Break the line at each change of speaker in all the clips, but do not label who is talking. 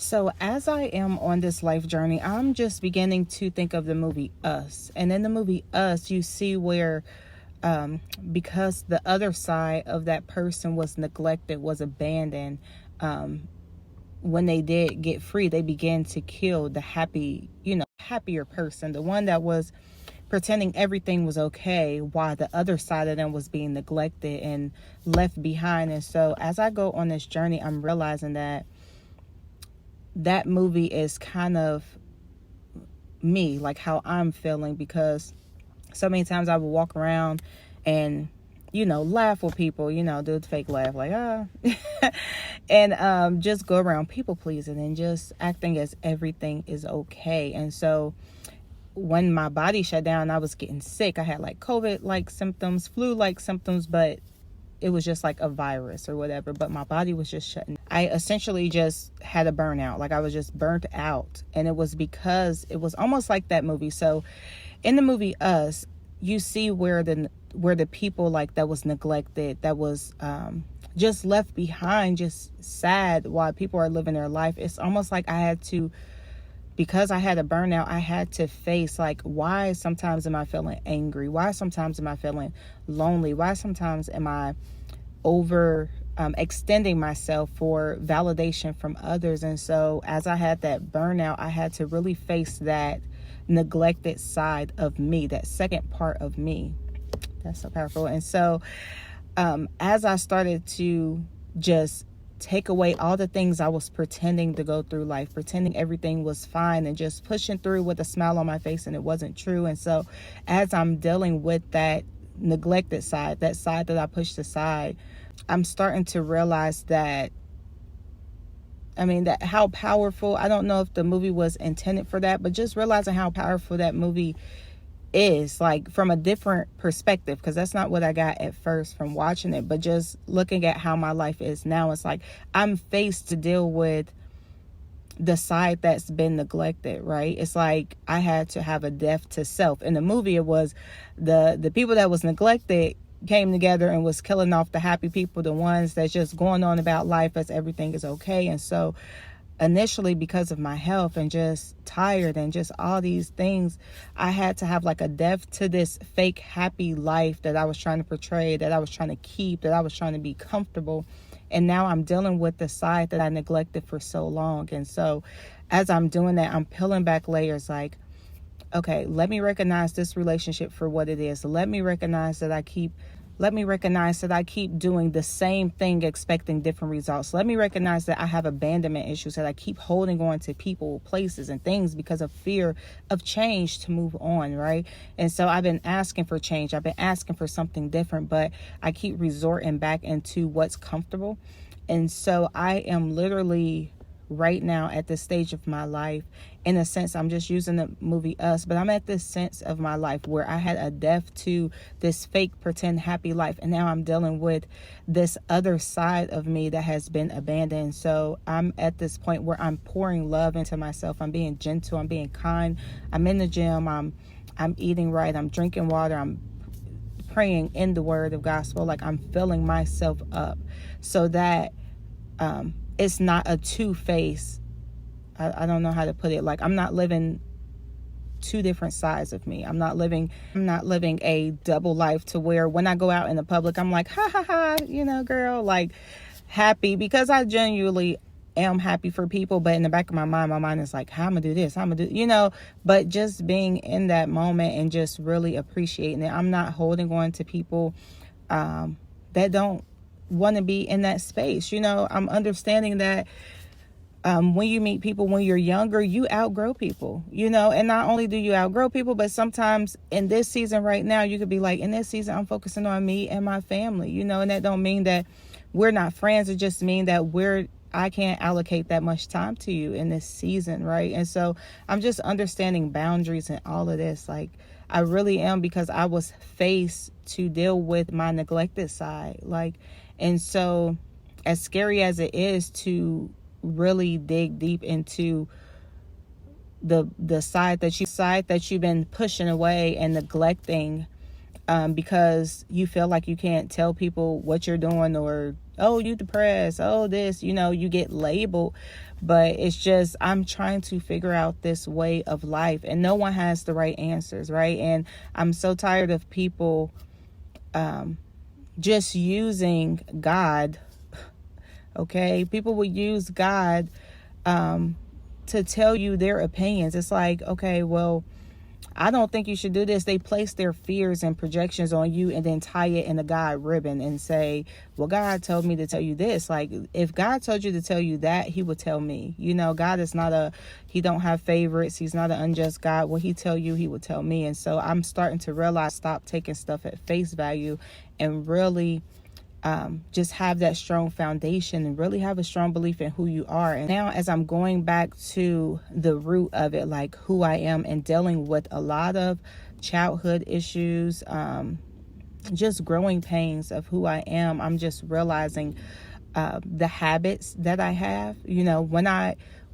So as I am on this life journey, I'm just beginning to think of the movie Us. And in the movie Us, you see where because the other side of that person was neglected, was abandoned, when they did get free, they began to kill the happier person, the one that was pretending everything was okay while the other side of them was being neglected and left behind. And so as I go on this journey, I'm realizing that movie is kind of me, like how I'm feeling, because so many times I would walk around and laugh with people, do the fake laugh, like and just go around people pleasing and just acting as everything is okay. And so when my body shut down, I was getting sick. I had like COVID like symptoms, flu like symptoms, but it was just like a virus or whatever, but my body was just shutting. I essentially just had a burnout. Like I was just burnt out. And it was because it was almost like that movie. So in the movie Us, you see where the people like that was neglected, that was just left behind, just sad while people are living their life. It's almost like because I had a burnout, I had to face like, why sometimes am I feeling angry? Why sometimes am I feeling lonely? Why sometimes am I over extending myself for validation from others? And so as I had that burnout, I had to really face that neglected side of me, that second part of me. That's so powerful. And so as I started to just take away all the things I was pretending to go through life, pretending everything was fine and just pushing through with a smile on my face, and it wasn't true. And so as I'm dealing with that neglected side, that side that I pushed aside, I'm starting to realize that how powerful, I don't know if the movie was intended for that, but just realizing how powerful that movie is, like from a different perspective, because that's not what I got at first from watching it, but just looking at how my life is now, it's like I'm faced to deal with the side that's been neglected, right? It's like I had to have a death to self. In the movie, it was the people that was neglected came together and was killing off the happy people, the ones that's just going on about life as everything is okay. And so initially, because of my health and just tired and just all these things, I had to have like a death to this fake happy life that I was trying to portray, that I was trying to keep, that I was trying to be comfortable. And now I'm dealing with the side that I neglected for so long. And so as I'm doing that, I'm peeling back layers, like, okay, let me recognize this relationship for what it is. Let me recognize that I keep doing the same thing, expecting different results. Let me recognize that I have abandonment issues, that I keep holding on to people, places, and things because of fear of change to move on, right? And so I've been asking for change. I've been asking for something different, but I keep resorting back into what's comfortable. And so I am literally right now at this stage of my life, in a sense, I'm just using the movie Us, but I'm at this sense of my life where I had a death to this fake pretend happy life, and now I'm dealing with this other side of me that has been abandoned. So I'm at this point where I'm pouring love into myself. I'm being gentle, I'm being kind, I'm in the gym, I'm eating right, I'm drinking water, I'm praying in the word of gospel, like I'm filling myself up so that it's not a two-face. I don't know how to put it. Like I'm not living two different sides of me. I'm not living a double life to where when I go out in the public, I'm like, ha ha ha, girl, like happy, because I genuinely am happy for people. But in the back of my mind is like, how I'm gonna do this, how I'm gonna do, but just being in that moment and just really appreciating it. I'm not holding on to people that don't want to be in that space. I'm understanding that when you meet people when you're younger, you outgrow people, and not only do you outgrow people, but sometimes in this season right now, you could be like, in this season, I'm focusing on me and my family, and that don't mean that we're not friends. It just mean that I can't allocate that much time to you in this season, right? And so I'm just understanding boundaries and all of this. Like I really am, because I was faced to deal with my neglected side. And so as scary as it is to really dig deep into the side that you've been pushing away and neglecting, because you feel like you can't tell people what you're doing or oh, you depressed, oh, this, you get labeled. But it's just, I'm trying to figure out this way of life, and no one has the right answers, right? And I'm so tired of people just using God. Okay, people will use God to tell you their opinions. It's like, okay, well, I don't think you should do this. They place their fears and projections on you and then tie it in a God ribbon and say, well, God told me to tell you this. Like, if God told you to tell you that, he would tell me. God is not he don't have favorites. He's not an unjust God. What he tell you, he would tell me. And so I'm starting to realize, stop taking stuff at face value and really just have that strong foundation and really have a strong belief in who you are. And now, as I'm going back to the root of it, like who I am, and dealing with a lot of childhood issues, just growing pains of who I am, I'm just realizing the habits that I have.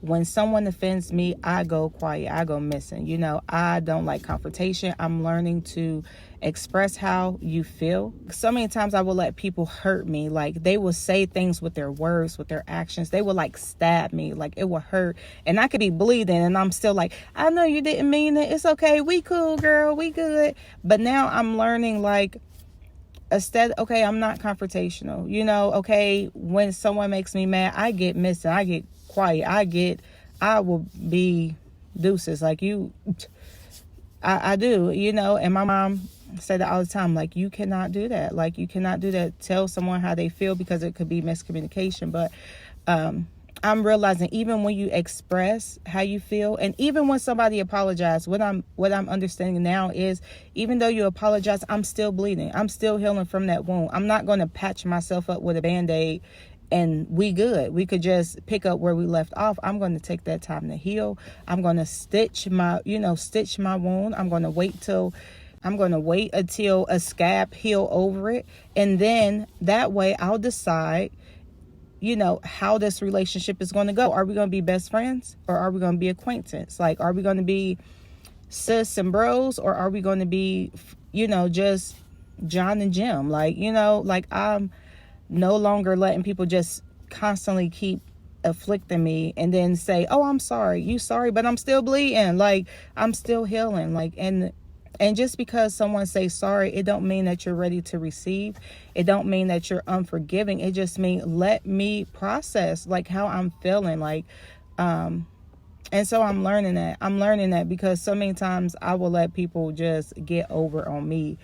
When someone offends me, I go quiet, I go missing. I don't like confrontation. I'm learning to express how you feel. So many times I will let people hurt me. Like, they will say things with their words, with their actions. They will like stab me, like it will hurt. And I could be bleeding and I'm still like, I know you didn't mean it. It's okay. We cool, girl. We good. But now I'm learning, like, instead, okay, I'm not confrontational. Okay, when someone makes me mad, I get missing. I get quiet. I will be deuces. Like, I do, and my mom said that all the time, like, you cannot do that. Like, you cannot do that. Tell someone how they feel, because it could be miscommunication. But I'm realizing, even when you express how you feel, and even when somebody apologizes, what I'm understanding now is, even though you apologize, I'm still bleeding. I'm still healing from that wound. I'm not going to patch myself up with a Band-Aid and we good. We could just pick up where we left off. I'm going to take that time to heal. I'm going to stitch my wound. I'm going to wait until a scab heal over it. And then that way I'll decide, how this relationship is going to go. Are we going to be best friends, or are we going to be acquaintance? Like, are we going to be sis and bros, or are we going to be, just John and Jim? Like, I'm no longer letting people just constantly keep afflicting me and then say, oh, I'm sorry. You sorry, but I'm still bleeding. Like, I'm still healing. Like, and just because someone says sorry, it don't mean that you're ready to receive. It don't mean that you're unforgiving. It just means, let me process, like, how I'm feeling. Like, and so I'm learning that because so many times I will let people just get over on me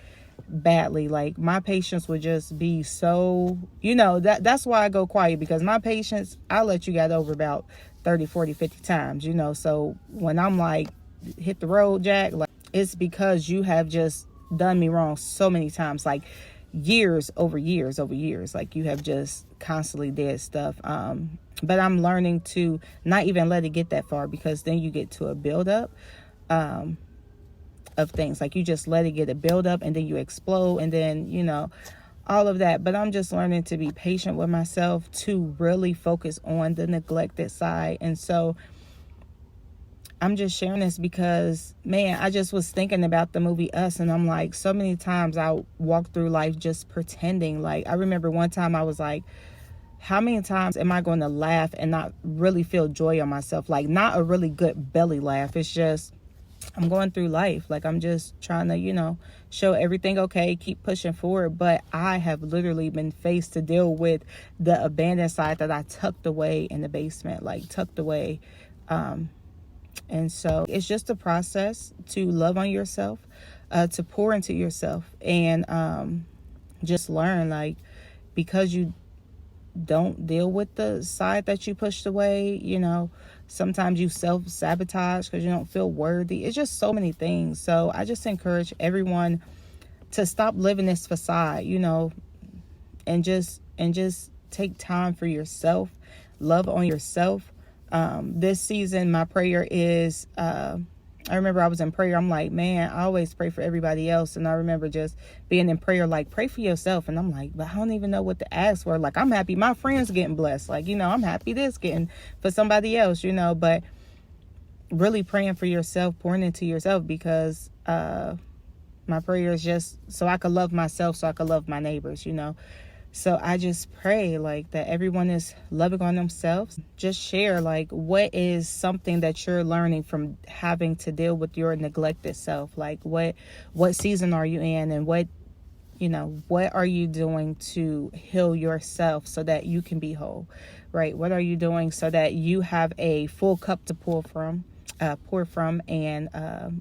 badly. Like, my patience would just be so, that's why I go quiet, because my patience, I let you get over about 30, 40, 50 times, so when I'm like, hit the road, Jack, like, it's because you have just done me wrong so many times, like years over years, like you have just constantly did stuff. But I'm learning to not even let it get that far, because then you get to a buildup of things. Like, you just let it get a buildup and then you explode, and then, all of that. But I'm just learning to be patient with myself, to really focus on the neglected side. And so I'm just sharing this because, man, I just was thinking about the movie Us, and I'm like, so many times I walk through life just pretending. Like, I remember one time I was like, how many times am I going to laugh and not really feel joy on myself? Like, not a really good belly laugh. It's just, I'm going through life. Like, I'm just trying to, show everything okay, keep pushing forward. But I have literally been faced to deal with the abandoned side that I tucked away in the basement, like tucked away. And so it's just a process to love on yourself, to pour into yourself, and just learn, like, because you don't deal with the side that you pushed away, sometimes you self-sabotage because you don't feel worthy. It's just so many things. So I just encourage everyone to stop living this facade, and just take time for yourself, love on yourself. This season, my prayer is, I remember I was in prayer. I'm like, man, I always pray for everybody else. And I remember just being in prayer, like, pray for yourself. And I'm like, but I don't even know what to ask for. Like, I'm happy my friends getting blessed. Like, I'm happy this getting for somebody else, but really praying for yourself, pouring into yourself, because my prayer is just so I could love myself, so I could love my neighbors, So I just pray like that everyone is loving on themselves. Just share like what is something that you're learning from having to deal with your neglected self. Like what season are you in, and what are you doing to heal yourself so that you can be whole, right? What are you doing so that you have a full cup to pour from? And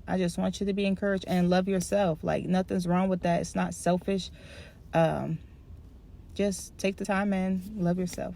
I just want you to be encouraged and love yourself. Like nothing's wrong with that. It's not selfish. Just take the time and love yourself.